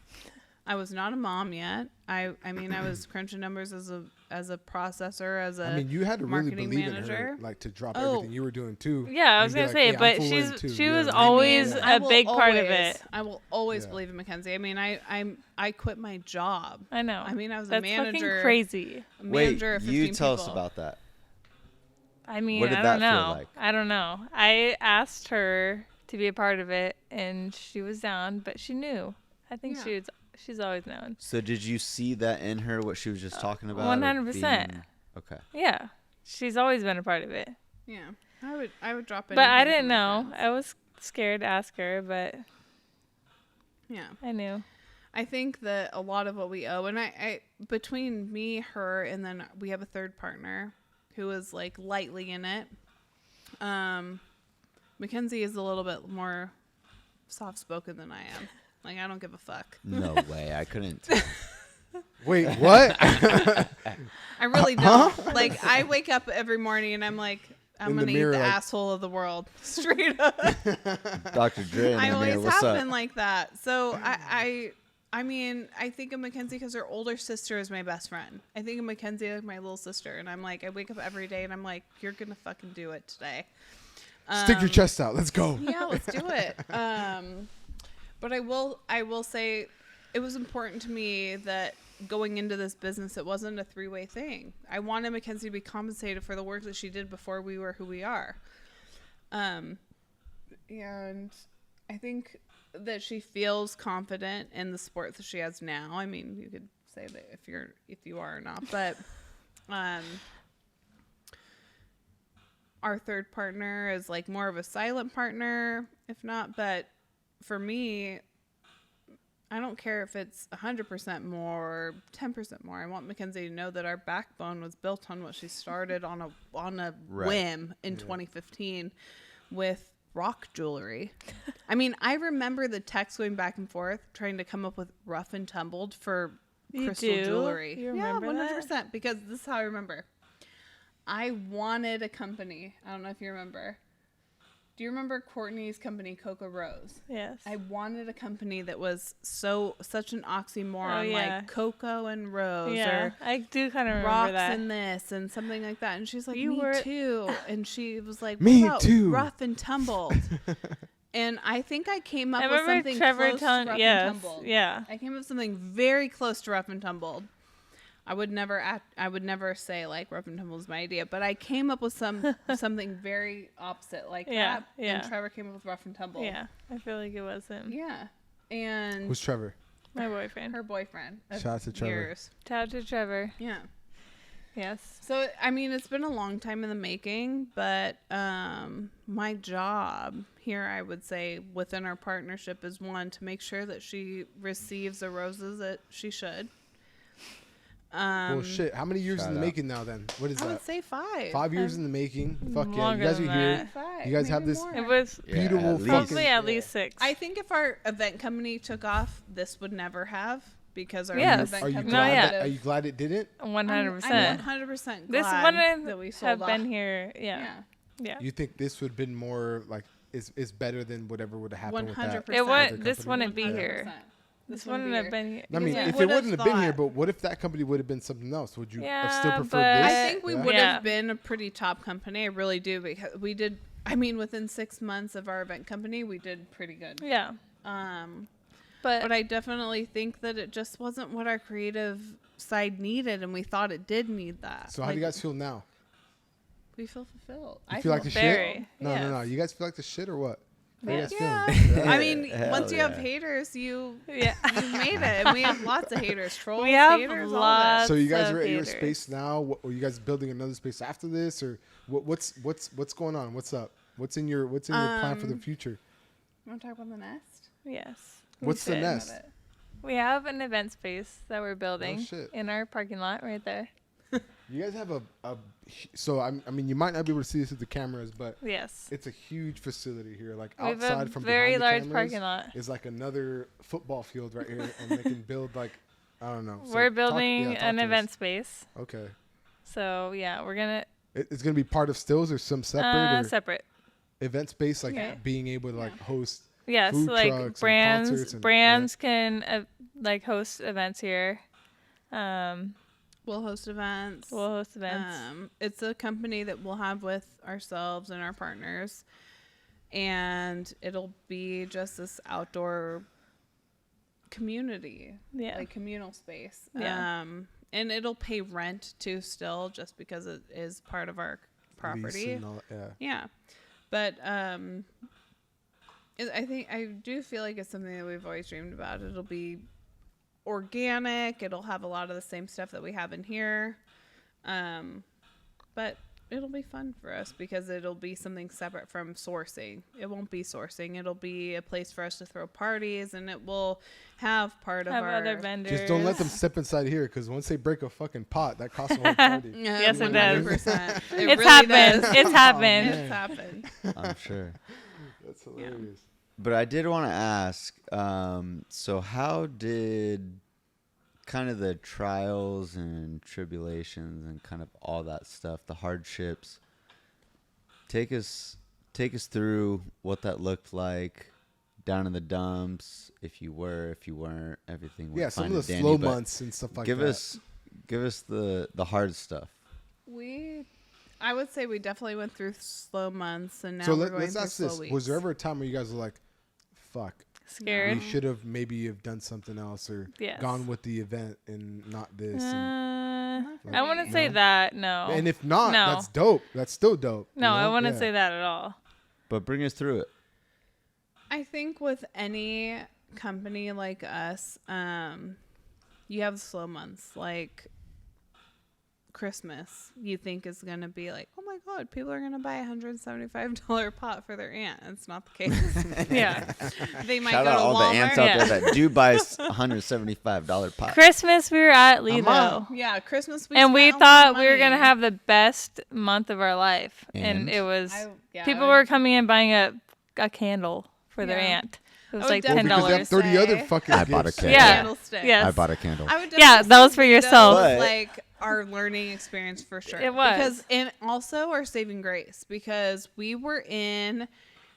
I was not a mom yet. I mean, I was crunching numbers as a processor, as a I mean, you had to really marketing believe manager. in her, like, to drop Oh. everything you were doing too. Yeah, I was and be gonna like, say, "Yeah, I'm but full in too," she you know was what I mean? always I a will big part of always- it. I will always Yeah. believe in Mackenzie. I mean, I quit my job. I know. I mean, I was That's a manager. fucking crazy. A Wait, manager of 15 you tell us people. about that. I mean, What did I that don't feel know. like? I don't know. I asked her to be a part of it, and she was down, but she knew. I think Yeah. she's always known. So did you see that in her, what she was just talking about? 100%. Okay. Yeah, she's always been a part of it. Yeah. I would drop it. But I didn't know. I was scared to ask her, but Yeah. I knew. I think that a lot of what we owe, and I between me, her, and then we have a third partner who is like lightly in it. Mackenzie is a little bit more soft-spoken than I am. Like, I don't give a fuck. No way. I couldn't. Wait, what? I really don't. Like, I wake up every morning and I'm like, I'm In the going to eat mirror, the like- asshole of the world. Straight up. Dr. Dre in I the always mirror. What's have up? been like that. So I mean, I think of Mackenzie because her older sister is my best friend. I think of Mackenzie like my little sister. And I'm like, I wake up every day and I'm like, you're going to fucking do it today. Stick your chest out. Let's go. Yeah, let's do it. But I will say it was important to me that going into this business, it wasn't a three-way thing. I wanted Mackenzie to be compensated for the work that she did before we were who we are. And I think that she feels confident in the sport that she has now. I mean, you could say that if you are or not, but our third partner is like more of a silent partner, if not. But for me, I don't care if it's 100% more or 10% more. I want Mackenzie to know that our backbone was built on what she started on a Right. whim in 2015 with rock jewelry. I mean, I remember the text going back and forth trying to come up with rough and tumbled for You crystal do? jewelry. You remember yeah, that? 100%. Because this is how I remember. I wanted a company. I don't know if you remember. Do you remember Courtney's company, Coco Rose? Yes. I wanted a company that was such an oxymoron, Oh, yeah. like Coco and Rose, yeah, or I do kind of remember rocks that. and this, and something like that. And she's like, You me were- too. And she was like, Me what about too. rough and tumbled? And I think I came up I with remember something Trevor close telling, to rough yes, and tumbled. yeah. I came up with something very close to rough and tumbled. I would never say like rough and tumbled is my idea, but I came up with something very opposite like Yeah, that. yeah. And Trevor came up with rough and tumbled. Yeah, I feel like it was him. Yeah. And Who's Trevor? My boyfriend. her boyfriend. of Shout out to Trevor. years. Shout out to Trevor. Yeah. Yes. So, I mean, it's been a long time in the making, but my job here, I would say, within our partnership is one, to make sure that she receives the roses that she should. Well, shit. How many years Shout in the out. making now? Then what is I would that? say 5. 5 years in the making. Fuck yeah! You Longer guys are than here. that. 5. You guys have maybe this- more. It was Yeah, Beautiful at least. fucking- probably at least 6. I think if our event company took off, this would never have, because our Yes. event Are you company glad? No, yeah. would have- Are you glad it didn't? 100%. I'm 100% glad This wouldn't that we sold have been off. here. Yeah. Yeah. Yeah. You think this would have been more like is better than whatever would have happened with that? 100%. It other would. This company? wouldn't be here. 100%. This wouldn't have been here. I mean, Yeah. if it Would've wouldn't have been here, thought- but what if that company would have been something else? Would you have Yeah, still preferred but- this? I think we Yeah? would Yeah. have been a pretty top company. I really do, because we did. I mean, within 6 months of our event company, we did pretty good. Yeah. But I definitely think that it just wasn't what our creative side needed, and we thought it did need that. So how do you guys feel now? We feel fulfilled. You I feel like the very. shit? No. Yes. You guys feel like the shit or what? How you guys Yeah. feeling? I mean, Hell once you have yeah. haters, you Yeah. made it. And we have lots of haters. Trolls, We have haters, all lots. that. So you guys of are at your haters. space now. What, are you guys building another space after this, or what's going on? What's up? What's in your plan for the future? You want to talk about the nest? Yes. What's the should. nest? Love it. We have an event space that we're building shit. in our parking lot right there. You guys have so I mean you might not be able to see this with the cameras, but Yes. it's a huge facility here. Like We have outside a from very behind the large cameras parking lot. is like another football field right here, and they can build like I don't know. So We're talk- building talk an to us. event space. Okay, So yeah, we're gonna it's gonna be part of Stills or some separate or separate. event space, like Okay. being able to like host. Yes, food like trucks and concerts brands and- brands can like host events here. We'll host events. We'll host events. It's a company that we'll have with ourselves and our partners, and it'll be just this outdoor community, Yeah. like communal space. Yeah. And it'll pay rent too, still, just because it is part of our lease property. and all- yeah. Yeah, but I do feel like it's something that we've always dreamed about. It'll be organic. It'll have a lot of the same stuff that we have in here. But it'll be fun for us because it'll be something separate from sourcing. It won't be sourcing. It'll be a place for us to throw parties, and it will have part of our other vendors. Just don't let them step inside here, because once they break a fucking pot, that costs a whole party. Yes, it does. 100%. It's really happened. does. It's happened. It's happened. I'm sure. That's hilarious. But I did want to ask, so how did kind of the trials and tribulations and kind of all that stuff, the hardships, take us through what that looked like down in the dumps, if you weren't, everything went Some fine of the and dandy, slow but months and stuff like that. Give us the hard stuff. I would say we definitely went through slow months, and now So we're going let's through ask slow this: weeks. was there ever a time where you guys were like, "Fuck, Scared. we should have maybe have done something else, or Yes. gone with the event and not this"? I wouldn't say that. No. And if not, No. that's dope. That's still dope. No, you I know? wouldn't Yeah. say that at all. But bring us through it. I think with any company like us, you have slow months. Like Christmas, you think is going to be like, oh my God, people are going to buy a $175 pot for their aunt. It's not the case. Yeah. They might Shout go out to all Walmart. the ants out there that do buy $175 pot. Christmas, we were at I'm Lido. out. Yeah, Christmas. And we spent a lot of thought we were going to money. have the best month of our life. And And? it was, Yeah, people I were coming in buying a candle for their Yeah. aunt. It was would like Well, definitely because they have $10. 30 other say- fucking I bought a gifts. candle. Yeah. Candlestick. Yes. I bought a candle. I would Yeah, definitely that was say for Lido yourself. was, But- like our learning experience for sure. It was. because and also our saving grace, because we were in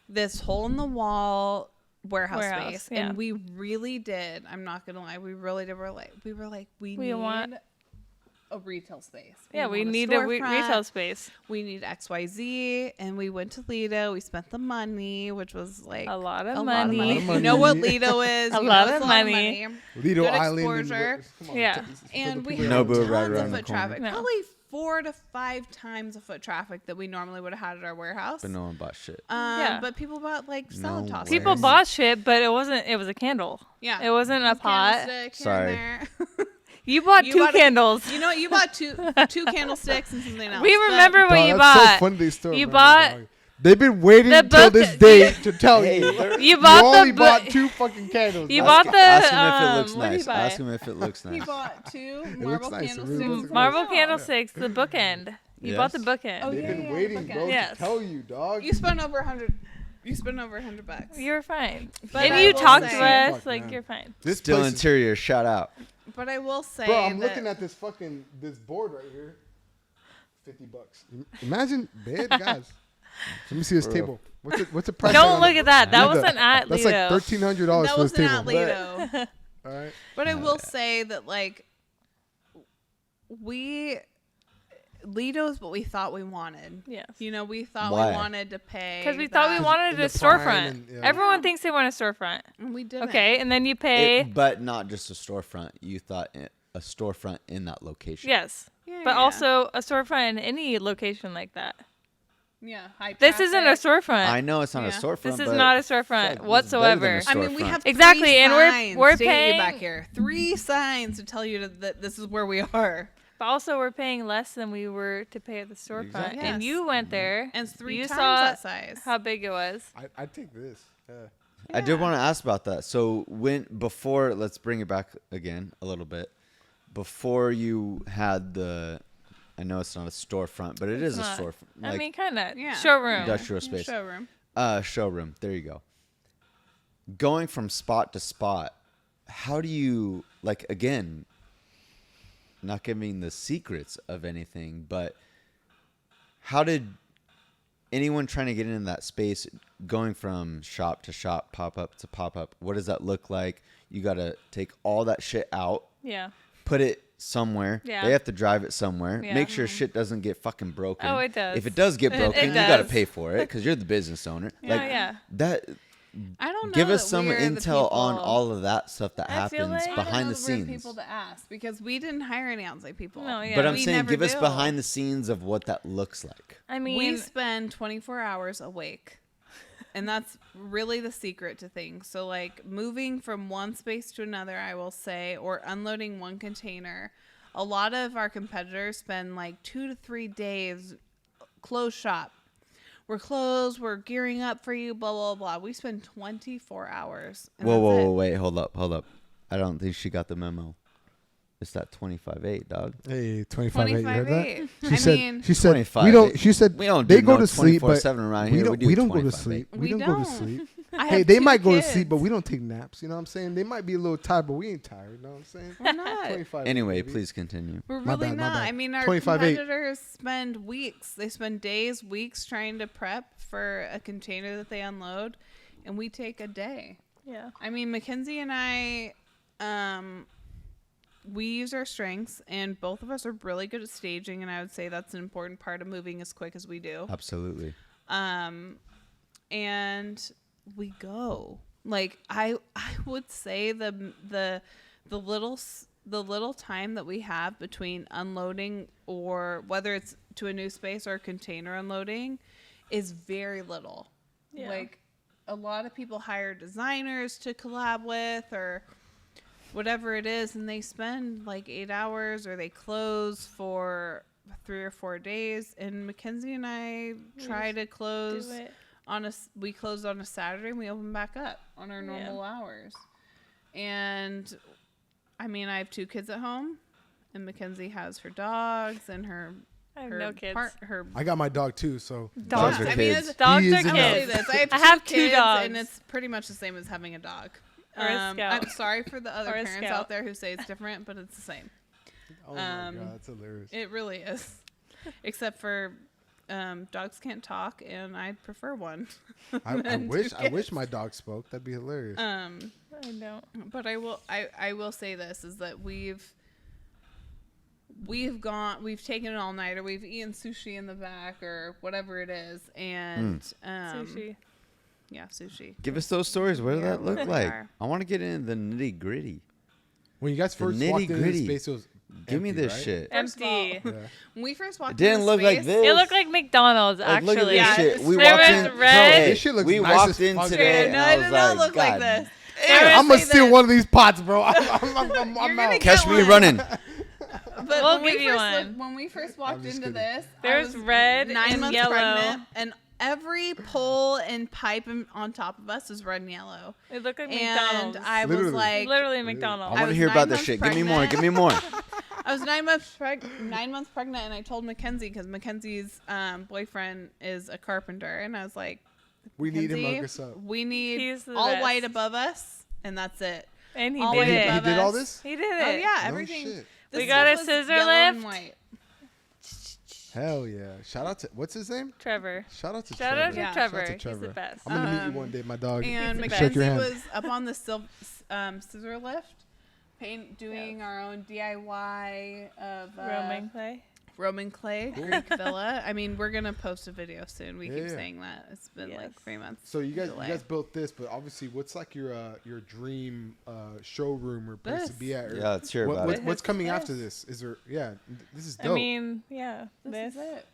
this hole in the wall warehouse space, yeah. and we really did. I'm not gonna lie, we really did. We were like, we We need want- a retail space. Yeah, we want need a storefront. retail space. We need XYZ, and we went to Lido. We spent the money, which was like A lot of a money. lot of money. A lot of You know what money. Lido is. A You lot know of it's money. Lido Good Island. exposure. Come on, Yeah. for the And we people had that Nobu don't know. right tons around of the foot corner. traffic. No. Probably 4 to 5 times the foot traffic that we normally would have had at our warehouse. But no one bought shit. Yeah. But people bought like salad No tossers. way. People bought shit, but it was a candle. Yeah. It wasn't a pot. Candlestick here Sorry. and there. You bought You two bought a- candles. You know what? You bought two candlesticks and something else. We but- remember what Dog, you that's bought. so funny they still You remember, bought dog. They've been waiting the until book- this day to tell you. You bought only the bought book. 2 fucking candles. You dog. bought the Ask him if it looks what did nice. you buy? Ask him if it looks He nice. bought 2 looks marble nice. It really candlesticks. does look Marble nice. candlesticks, the bookend. You bought the Yes. bookend. Oh, They've yeah, been yeah, waiting, okay. bro, Yes. to tell you, dog. You spent over $100. You were fine. But If I you will talk to say- us, Fuck, like, man. you're fine. This Still place is- interior, shout out. But I will say, Bro, I'm that looking at this board right here. $50. Imagine bed, guys. Let me see this Bro. table. What's the price? Don't on look it? at that. That Look at wasn't at That's Lido. like $1,300 that for this wasn't table. at Lido. All right. But I will say that, like, Lido is what we thought we wanted. Yes. You know, we thought Why? we wanted to pay. Because we thought we that, wanted a the prime storefront. and- yeah. Everyone thinks they want a storefront. and we didn't. Okay, and then you pay. But not just a storefront. You thought a storefront in that location. Yes. Yeah, But yeah. also a storefront in any location like that. Yeah. High This isn't a traffic. storefront. I know it's not a Yeah. storefront. This is but not a fuck, storefront this is better than whatsoever. a I mean, we storefront. have Exactly, 3 and signs we're to get you paying- back here. 3 signs to tell you that this is where we are. But also, we're paying less than we were to pay at the storefront. Exactly. And Yes. you went there. And it's 3 you times saw that size. how big it was. I'd take this. Yeah. I did want to ask about that. So before, let's bring it back again a little bit. Before you had I know it's not a storefront, but it is not. a storefront. I mean, kind of. Yeah. Showroom. industrial Yeah, space. showroom. Showroom. There you go. Going from spot to spot, how do you, like, again, not giving the secrets of anything, but how did anyone trying to get into that space, going from shop to shop, pop-up to pop-up, what does that look like? You got to take all that shit out, Yeah. put it somewhere. Yeah. They have to drive it somewhere. Yeah. Make sure shit doesn't get fucking broken. Oh, it does. If it does get It broken, you got to does. pay for it because you're the business owner. Yeah, like yeah. that. I don't know. Give us that some we're the intel on people- all of that stuff that I feel happens like- behind the I don't know that we're scenes. people to ask because we didn't hire any outside people. No, yeah. But I'm We saying, never give us do. behind the scenes of what that looks like. I mean, We spend 24 hours awake. And that's really the secret to things. So like moving from one space to another, I will say, or unloading one container. A lot of our competitors spend like 2 to 3 days close shop. We're closed. We're gearing up for you, blah, blah, blah. We spend 24 hours. Whoa, wait. Hold up. I don't think she got the memo. It's that 25-8, dog. Hey, 25-8, you heard that? 25-8. She said, 25, we don't, she said, We don't they do go no to sleep, but 24/7 around here. we don't go to 25-8. sleep. We We don't go don't. to sleep. I Hey, have they 2 might go to kids. sleep, but we don't take naps. You know what I'm saying? They might be a little tired, but we ain't tired. You know what I'm saying? We're not. 25. Anyway, baby. please continue. We're My really bad, my not. bad. I mean, our 25-8. competitors spend weeks. They spend days, weeks trying to prep for a container that they unload, and we take a day. Yeah. I mean, Mackenzie and I, we use our strengths, and both of us are really good at staging, and I would say that's an important part of moving as quick as we do. Absolutely. And we go. Like I would say the little time that we have between unloading, or whether it's to a new space or a container unloading, is very little. Yeah. Like a lot of people hire designers to collab with or whatever it is, and they spend like 8 hours, or they close for 3 or 4 days. And Mackenzie and I try to close Do it. we close on a Saturday and we open back up on our normal hours. And I mean, I have 2 kids at home, and Mackenzie has her dogs and her I have no kids. I got my dog too, so Dogs are I kids. mean, Dogs He are is I will say kids. this. I have, I have 2 kids, dogs. and it's pretty much the same as having a dog. Or a scout. I'm sorry for the other Or a parents scout. out there who say it's different, but it's the same. Oh my god, that's hilarious. It really is. Except for dogs can't talk, and I'd prefer one. I than 2 wish kids. my dog spoke. That'd be hilarious. I don't. But I will say this is that we've taken an all-nighter, we've eaten sushi in the back or whatever it is, and Sushi. yeah, sushi. Give us those stories. What did that look we like? are. I want to get into the nitty gritty. When you guys the first walked into the nitty-gritty. space, it was Give me empty, this right? shit. First of all, Empty. Yeah. when we first walked It didn't into look the like space, this. It looked like McDonald's, Like, look at actually. this Yeah, shit. We there walked was in. red. Hey, This shit looks we nice walked as in fuck. today. no, and it I did was not like, look like God this. damn. I'm gonna say steal this. one of these pots, bro. I'm You're out. gonna Catch get me one. running. But We'll when we give you first one. when we first walked just into kidding. this, I There's was red 9 and months yellow. pregnant, and every pole and pipe on top of us is red and yellow. It looked like And McDonald's. I was Literally. like, Literally I McDonald's. want to was hear 9 about this months shit. Give me more. pregnant. Give me more. I was 9 months 9 months pregnant, and I told Mackenzie, because Mackenzie's boyfriend is a carpenter, and I was like, We need him to Mackenzie, hook us up. we need He's the all best. white above us, and that's it. And he all did white it. He above did all us. this? He did Oh it. yeah, No everything. shit. This We got a was scissor yellow and lift. white. Hell yeah! Shout out to what's his name? Trevor. Shout out to Shout Trevor. out to Yeah. Trevor. Shout out to He's the Trevor. best. I'm gonna meet you one day, my dog. And He's the Shake your Mackenzie hand. was up on the scissor lift, doing our own DIY of Roaming clay. Greek Villa. I mean, we're gonna post a video soon. We keep Yeah. saying that. It's been like Yes. 3 months. So you delay. guys built this, but obviously, what's like your dream showroom or place to This. be at? Or Yeah, let's hear about it. What's coming This. after this? Is there? Yeah, this is I dope. mean, yeah. This is it.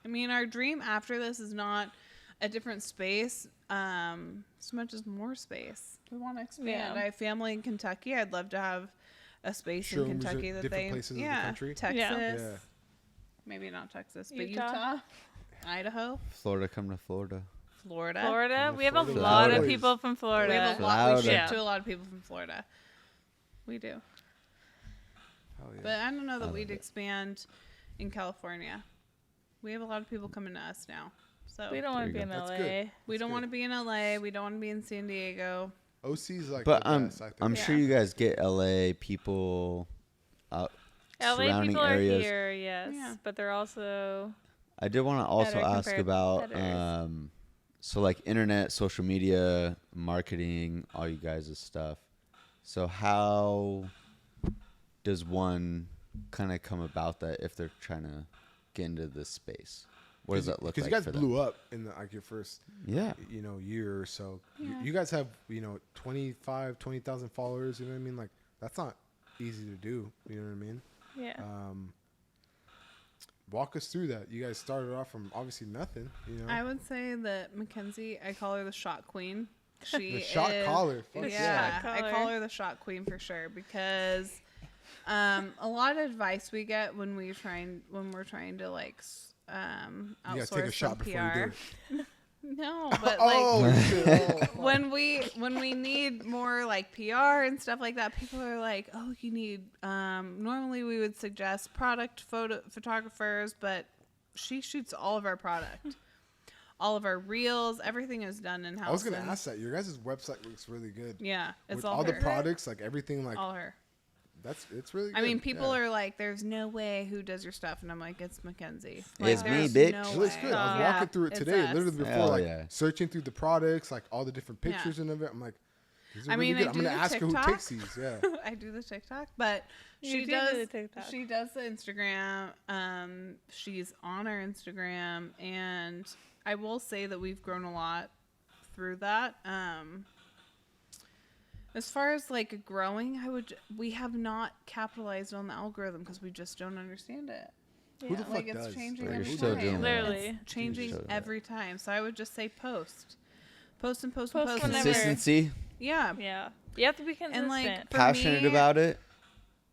I mean, our dream after this is not a different space, so much as more space. We want to expand. Yeah. I have family in Kentucky. I'd love to have a space Showrooms in at Kentucky that different they, places of the yeah, country? Texas, Yeah. maybe not Texas, but Utah. Utah, Idaho, Florida, come to Florida. Florida. Florida. We have a Florida. lot of Florida. people from Florida. We have a lot. We Florida. ship to a lot of people from Florida. We do, Hell yeah. but I don't know that love we'd it. expand in California. We have a lot of people coming to us now, so We don't want to There be you in go. LA. That's good. we That's don't good. want to be in LA. We don't want to be in San Diego. OC's like But the best, I think. I'm sure Yeah. you guys get LA people out LA surrounding people areas. are here, yes, Yeah. but they're also I did want to also Better ask compared about competitors. so like internet, social media, marketing, all you guys' stuff. So how does one kind of come about that if they're trying to get into this space? What does that look like Because you guys for them? blew up in your first Yeah. year or so. Yeah. You guys have 20,000 followers. You know what I mean? Like that's not easy to do. You know what I mean? yeah. walk us through that. You guys started off from obviously nothing, you know. I would say that Mackenzie, I call her the shot queen. She The shot caller. Fuck Yeah, shot I caller. call her the shot queen for sure because a lot of advice we get when we're trying to like You outsource guys take a shot some before you do PR. it. No, but like Oh, shit. Oh, fuck. when we need more like PR and stuff like that, people are like, oh, you need normally we would suggest product photographers, but she shoots all of our product, all of our reels, everything is done in house. I was gonna ask that. Your guys' website looks really good. Yeah, it's With all the her. products, like everything, like All her. it's really good. I mean, people Yeah. are like, "There's no way who does your stuff," and I'm like, "It's Mackenzie." It's Like, me, there's bitch. no It looks way. good. I was Yeah, walking through it it's today, us. literally before, Hell like yeah. searching through the products, like all the different Yeah. pictures and of it. I'm like, these are I really mean, good. I I'm do gonna the ask her who TikTok. takes these. Yeah. I do the TikTok, but You she do do does. the TikTok. She does the Instagram. She's on our Instagram, and I will say that we've grown a lot through that. As far as like growing, we have not capitalized on the algorithm because we just don't understand it. Who the Yeah. fuck Like does? it's changing But you're every still time. doing that. Literally. It's changing You're still doing every time. So I would just say post and post Post and post. whenever. Consistency, Yeah. Yeah. You have to be consistent. And like for passionate me, about it.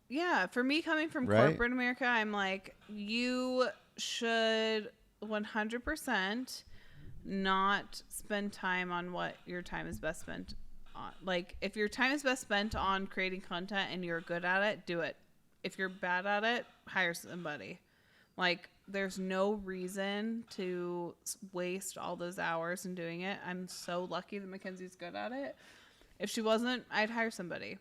Yeah, for me coming from Right? corporate America, I'm like, you should 100% not spend time on what your time is best spent on. Like, if your time is best spent on creating content and you're good at it, do it. If you're bad at it, hire somebody. Like, there's no reason to waste all those hours in doing it. I'm so lucky that Mackenzie's good at it. If she wasn't, I'd hire somebody.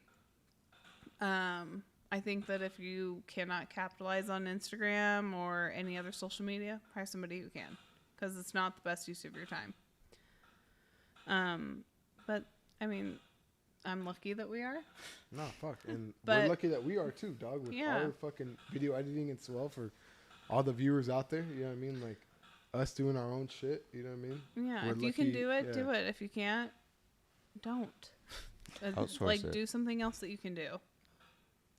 I think that if you cannot capitalize on Instagram or any other social media, hire somebody who can, because it's not the best use of your time. But I mean, I'm lucky that we are. No, fuck. And But- we're lucky that we are too, dog, with Yeah. all the fucking video editing as well for all the viewers out there. You know what I mean? Like us doing our own shit. You know what I mean? Yeah, We're if you can lucky, do it, yeah. do it. If you can't, don't. Outsource like it. do something else that you can do.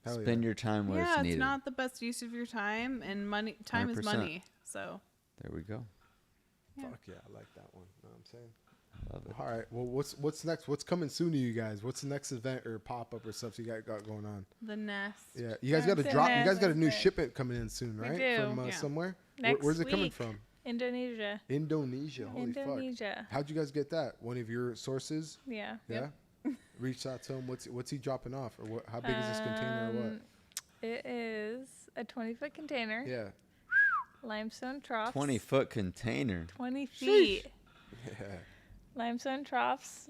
Hell Spend yeah. your time where Yeah, it's it's needed. not the best use of your time, and money. Time is 100%. money. So There we go. Yeah. Fuck yeah, I like that one. Know what I'm saying? I love it. All right. Well, what's next? What's coming soon to you guys? What's the next event or pop up or stuff you got going on? the nest. Yeah, you guys got a That's drop. it. You guys got a new That's it. shipment coming in soon, We right? do. From Yeah. somewhere. Next Where's it coming week. from? Indonesia. Indonesia. Holy fuck. Indonesia. How'd you guys get that? One of your sources? Yeah. Yeah. Reached out to him. What's he dropping off, or what? How big is this container, or what? It is a 20-foot container. Yeah. Limestone troughs. 20-foot container. 20 feet. Yeah. Limestone troughs.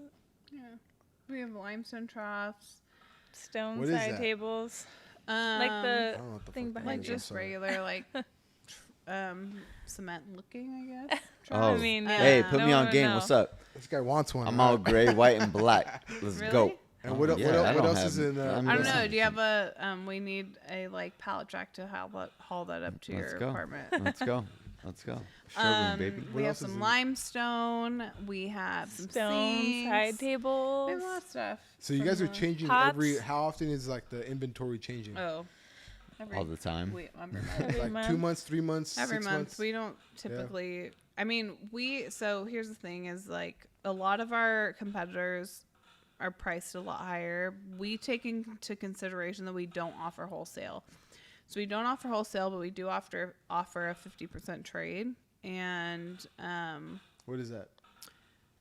Yeah, we have limestone troughs. Stone What is side that? tables. Um, Like I the don't know what the thing fuck that behind like is, I'm just sorry. regular like cement looking, I guess. Oh, I mean, hey, yeah. put No me on one game. would What's know. up? This guy wants one. I'm huh? all gray, white, and black. Let's Really? go. And what, Yeah, I what don't else have- is in? I'm I don't what know. else- Do you have a? We need a like pallet jack to haul that up to Let's your go. apartment. Let's go. Let's go. Showroom, baby. What We have else is some in- limestone. We have some stone sinks. side We have tables. a lot of stuff. So you from guys are the- changing Pots. every. How often is like the inventory changing? Oh, every All the time. every month. Every Like month. 2 months, 3 months, Every 6 month. months. We don't typically. I mean, so here's the thing: is like a lot of our competitors are priced a lot higher. We take into consideration that we don't offer wholesale. So we don't offer wholesale, but we do offer a 50% trade, and What is that?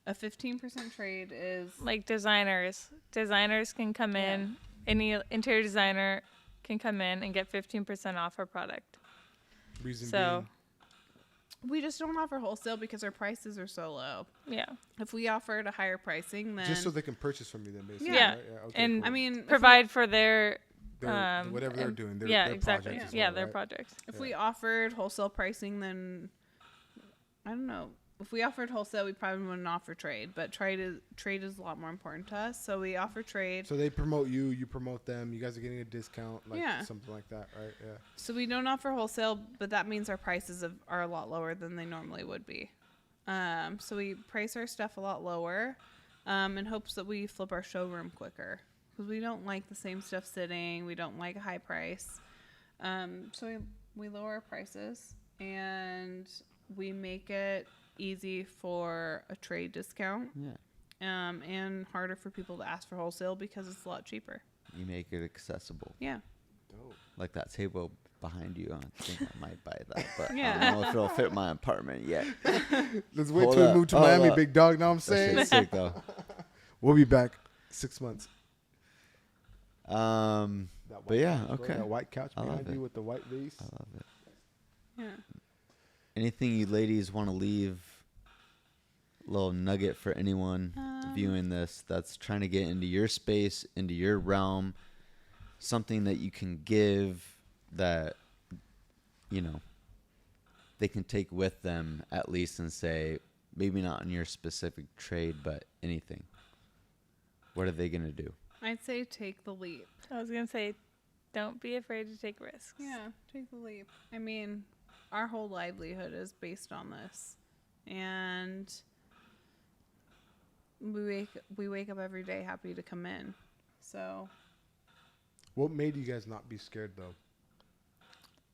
a 15% trade is Like designers. Designers can come Yeah. in. Any interior designer can come in and get 15% off our product. Reason So, we just don't offer wholesale because our prices are so low. yeah. If we offered a higher pricing, then being just so they can purchase from you, then basically. Yeah. Right? Okay, And cool. I mean, Provide for their whatever they're and- doing. Their, yeah, their exactly. projects as Yeah, well, their right? projects. if we offered wholesale pricing, then I don't know. If we offered wholesale, we probably wouldn't offer trade, but trade is a lot more important to us. So we offer trade. So they promote you, you promote them. You guys are getting a discount, like Yeah. something like that, right? Yeah. So we don't offer wholesale, but that means our prices are a lot lower than they normally would be. So we price our stuff a lot lower in hopes that we flip our showroom quicker because we don't like the same stuff sitting. We don't like a high price. So we lower our prices and we make it easy for a trade discount. Yeah. And harder for people to ask for wholesale because it's a lot cheaper. You make it accessible. Yeah. Dope. Like that table behind you. I think I might buy that, but Yeah. I don't know if it'll fit my apartment yet. Let's wait Hold till we up, move to hold Miami, up. big dog. Know what I'm That saying? shit's sick though. We'll be back 6 months. But white yeah, couch, bro. okay. That white couch I love behind you it. with the white vase. I love it. Yeah. Anything you ladies want to leave? Little nugget for anyone viewing this that's trying to get into your space, into your realm, something that you can give that, you know, they can take with them at least and say, maybe not in your specific trade, but anything. What are they going to do? I'd say take the leap. I was gonna say, don't be afraid to take risks. Yeah, take the leap. I mean, our whole livelihood is based on this. And we wake up every day happy to come in. So What made you guys not be scared though?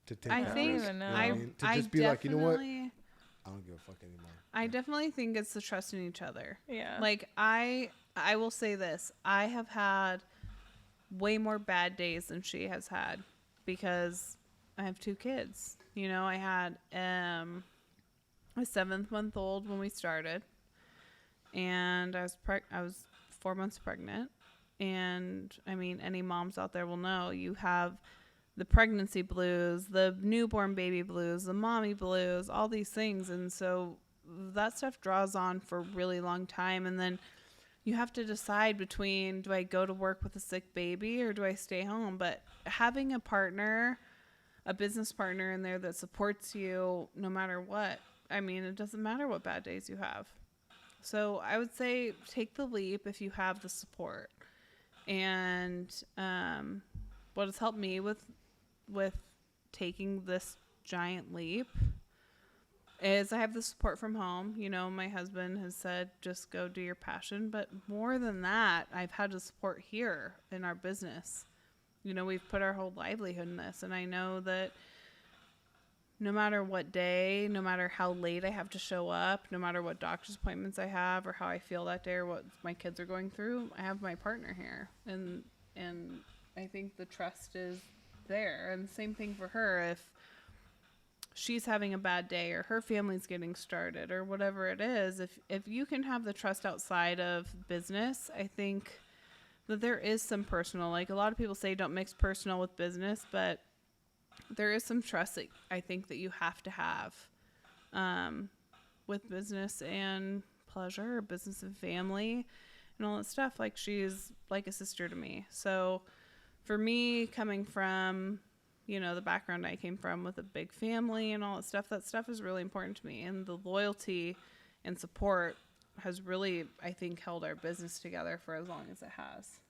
To take I that think risk, even know. you know what I mean? To I just be like, you know what? definitely- I don't give a fuck anymore. I definitely think it's the trust in each other. Yeah. Like I will say this. I have had way more bad days than she has had because I have 2 kids. You know, I had a 7-month-old when we started, and I was 4 months pregnant. And I mean, any moms out there will know you have the pregnancy blues, the newborn baby blues, the mommy blues, all these things. And so that stuff draws on for a really long time. And then you have to decide between, do I go to work with a sick baby or do I stay home? But having a partner, a business partner in there that supports you no matter what, I mean, it doesn't matter what bad days you have. So I would say take the leap if you have the support. And what has helped me with taking this giant leap is I have the support from home. You know, my husband has said, just go do your passion. But more than that, I've had the support here in our business. You know, we've put our whole livelihood in this. And I know that no matter what day, no matter how late I have to show up, no matter what doctor's appointments I have or how I feel that day or what my kids are going through, I have my partner here. And I think the trust is there. And same thing for her. If she's having a bad day or her family's getting started or whatever it is, if you can have the trust outside of business, I think that there is some personal, like a lot of people say don't mix personal with business, but there is some trust that I think that you have to have with business and pleasure, or business and family and all that stuff. Like she's like a sister to me. So for me, coming from, you know, the background I came from with a big family and all that stuff is really important to me. And the loyalty and support has really, I think, held our business together for as long as it has.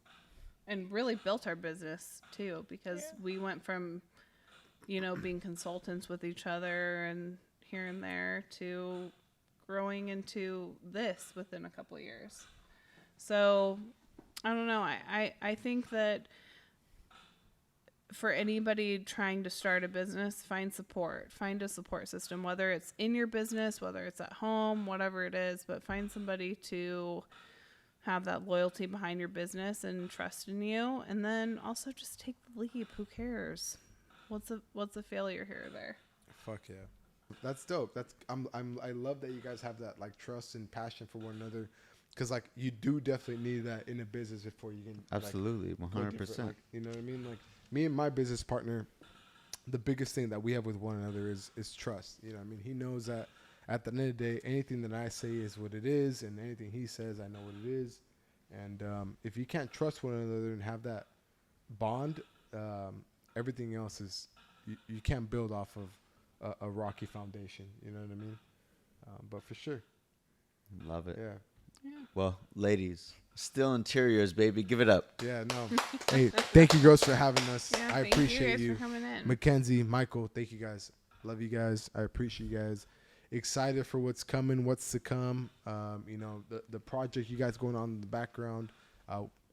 And really built our business too, because we went from, you know, being consultants with each other and here and there to growing into this within a couple of years. So I don't know. I think that for anybody trying to start a business, find support, find a support system, whether it's in your business, whether it's at home, whatever it is, but find somebody to have that loyalty behind your business and trust in you. And then also just take the leap. Who cares? What's a failure here or there? Fuck yeah. That's dope. I love that you guys have that like trust and passion for one another. Cause like you do definitely need that in a business before you can. Absolutely. Like, 100%. like, you know what I mean? Like me and my business partner, the biggest thing that we have with one another is trust. You know what I mean? He knows that at the end of the day, anything that I say is what it is, and anything he says, I know what it is. And if you can't trust one another and have that bond, everything else is you can't build off of a rocky foundation. You know what I mean? But for sure. Love it. Yeah. Well, ladies, still interiors, baby. Give it up. Yeah, no. Hey, thank you, girls, for having us. Yeah, I thank appreciate you you. guys for coming in. Mackenzie, Mykal, thank you guys. Love you guys. I appreciate you guys. Excited for what's coming, what's to come. You know, the project you guys going on in the background.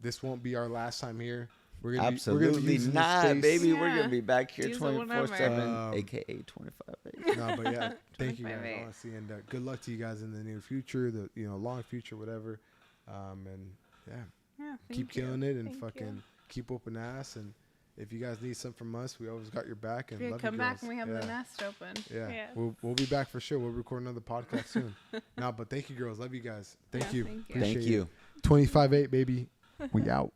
This won't be our last time here. We're gonna Absolutely be using this not, space. baby. We're Yeah. gonna be back here Use it 24/7, whenever. aka 25. No, but yeah, thank you guys 25-8. honestly, and good luck to you guys in the near future, the long future, whatever. And yeah, Yeah, keep thank you. killing it and Thank fucking you. keep whooping ass. And if you guys need something from us, we always got your back. And Yeah, love come you back girls. when we have yeah. the nest open. Yeah, Yeah. We'll be back for sure. We'll record another podcast soon. No, but thank you, girls. Love you guys. Thank Yeah, you. thank you. Appreciate Thank it. you. 25-8, baby. We out.